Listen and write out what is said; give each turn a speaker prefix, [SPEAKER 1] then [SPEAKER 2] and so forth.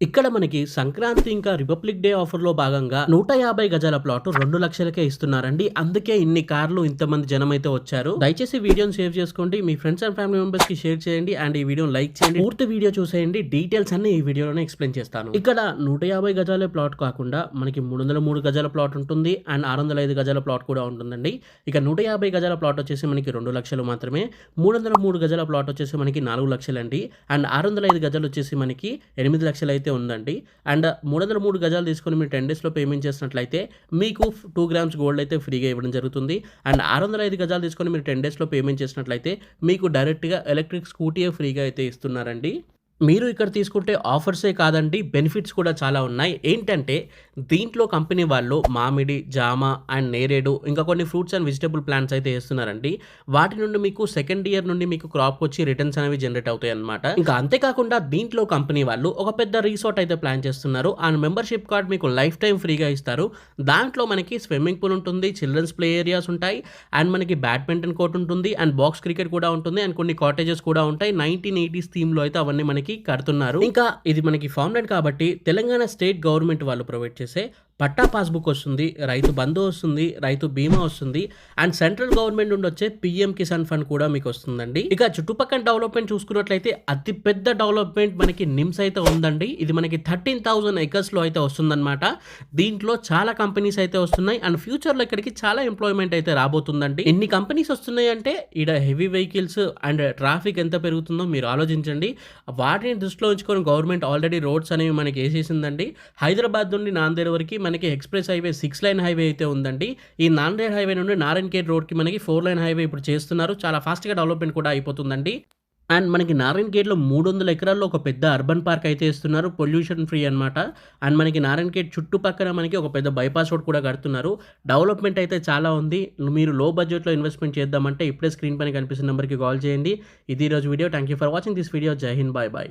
[SPEAKER 1] ఇక్కడ మనకి సంక్రాంతి ఇంకా రిపబ్లిక్ డే ఆఫర్‌లో భాగంగా 150 గజాల ప్లాట్ 2,00,000కే ఇస్తున్నారండి. అందుకే ఇన్ని కార్లు ఇంతమంది జనమైతే వచ్చారు. దయచేసి వీడియోని సేవ్ చేసుకోండి. మీ ఫ్రెండ్స్ అండ్ ఫ్యామిలీ మెంబర్స్‌కి షేర్ చేయండి. అండ్ ఈ వీడియోని లైక్ చేయండి. పూర్తి వీడియో చూసేయండి. డీటెయిల్స్ అన్నీ ఈ వీడియోలోనే ఎక్స్‌ప్లెయిన్ చేస్తాను. ఇక్కడ 150 గజాల ప్లాట్ కాకుండా మనకి 303 గజాల ప్లాట్ ఉంటుంది. అండ్ 605 గజాల ప్లాట్ కూడా ఉంటుందండి. ఇక 150 గజాల ప్లాట్ వచ్చేసి మనకి 2,00,000 మాత్రమే. 303 గజాల ప్లాట్ వచ్చేసి మనకి 4,00,000 అండి. అండ్ 605 గజాలు వచ్చేసి మనకి 8,00,000 అయితే ఉందండి. అండ్ 303 గజాలు తీసుకొని మీరు 10 డేస్‌లో పేమెంట్ చేసినట్లయితే మీకు 2 గ్రామ్స్ గోల్డ్ అయితే ఫ్రీగా ఇవ్వడం జరుగుతుంది. అండ్ 605 గజాలు తీసుకొని మీరు 10 డేస్‌లో పేమెంట్ చేసినట్లయితే మీకు డైరెక్ట్‌గా ఎలక్ట్రిక్ స్కూటీయే ఫ్రీగా అయితే ఇస్తున్నారండి. మీరు ఇక్కడ తీసుకుంటే ఆఫర్సే కాదండి, బెనిఫిట్స్ కూడా చాలా ఉన్నాయి. ఏంటంటే దీంట్లో కంపెనీ వాళ్ళు మామిడి, జామ అండ్ నేరేడు ఇంకా కొన్ని ఫ్రూట్స్ అండ్ వెజిటబుల్ ప్లాంట్స్ అయితే ఏస్తున్నారండి. వాటి నుండి మీకు సెకండ్ ఇయర్ నుండి మీకు క్రాప్‌కొచ్చి రిటర్న్స్ అనేవి జనరేట్ అవుతాయన్నమాట. ఇంకా అంతేకాకుండా దీంట్లో కంపెనీ వాళ్ళు ఒక పెద్ద రిసార్ట్ అయితే ప్లాన్ చేస్తున్నారు. అండ్ మెంబర్‌షిప్ కార్డ్ మీకు లైఫ్ టైమ్ ఫ్రీగా ఇస్తారు. దాంట్లో మనకి స్విమ్మింగ్ పూల్ ఉంటుంది, చిల్డ్రన్స్ ప్లే ఏరియాస్ ఉంటాయి అండ్ మనకి బ్యాడ్మింటన్ కోర్ట్ ఉంటుంది అండ్ బాక్స్ క్రికెట్ కూడా ఉంటుంది అండ్ కొన్ని కాటేజెస్ కూడా ఉంటాయి. 1980s థీమ్‌లో అయితే అవన్నీ మనకి కడుతున్నారు. ఇంకా ఇది మనకి ఫౌండెడ్ కాబట్టి తెలంగాణ స్టేట్ గవర్నమెంట్ వాళ్ళు ప్రొవైడ్ చేసే పట్టా పాస్‌బుక్ వస్తుంది, రైతు బంధు వస్తుంది, రైతు బీమా వస్తుంది అండ్ సెంట్రల్ గవర్నమెంట్ నుండి వచ్చే పీఎం కిసాన్ ఫండ్ కూడా మీకు వస్తుందండి. ఇక చుట్టుపక్కల డెవలప్‌మెంట్ చూసుకున్నట్లయితే అతి పెద్ద డెవలప్‌మెంట్ మనకి నిమ్స్ అయితే ఉందండి. ఇది మనకి 13,000 ఎకర్స్‌లో అయితే వస్తుందన్నమాట. దీంట్లో చాలా కంపెనీస్ అయితే వస్తున్నాయి అండ్ ఫ్యూచర్‌లో ఇక్కడికి చాలా ఎంప్లాయ్‌మెంట్ అయితే రాబోతుందండి. ఎన్ని కంపెనీస్ వస్తున్నాయి అంటే ఈడ హెవీ వెహికల్స్ అండ్ ట్రాఫిక్ ఎంత పెరుగుతుందో మీరు ఆలోచించండి. వాటిని దృష్టిలో ఉంచుకొని గవర్నమెంట్ ఆల్రెడీ రోడ్స్ అనేవి మనకి ఏసేసిందండి. హైదరాబాద్ నుండి నాందేడ్ వరకు మనకి ఎక్స్‌ప్రెస్ హైవే 6 లైన్ హైవే అయితే ఉందండి. ఈ నాందేడ్ హైవే నుండి నారాయణఖేడ్ రోడ్‌కి మనకి 4 లైన్ హైవే ఇప్పుడు చేస్తున్నారు. చాలా ఫాస్ట్‌గా డెవలప్‌మెంట్ కూడా అయిపోతుందండి. అండ్ మనకి నారాయణఖేడ్‌లో 300 ఎకరాల్లో ఒక పెద్ద అర్బన్ పార్క్ అయితే ఇస్తున్నారు. పొల్యూషన్ ఫ్రీ అన్నమాట. అండ్ మనకి నారాయణఖేడ్ చుట్టుపక్కన మనకి ఒక పెద్ద బైపాస్ రోడ్ కూడా కడుతున్నారు. డెవలప్‌మెంట్ అయితే చాలా ఉంది. మీరు లో బడ్జెట్‌లో ఇన్వెస్ట్‌మెంట్ చేద్దామంటే ఇప్పుడే స్క్రీన్ పైన కనిపిస్తున్న నంబర్‌కి కాల్ చేయండి. ఇది ఈరోజు video. Thank you for watching this video. జై హింద్. By by.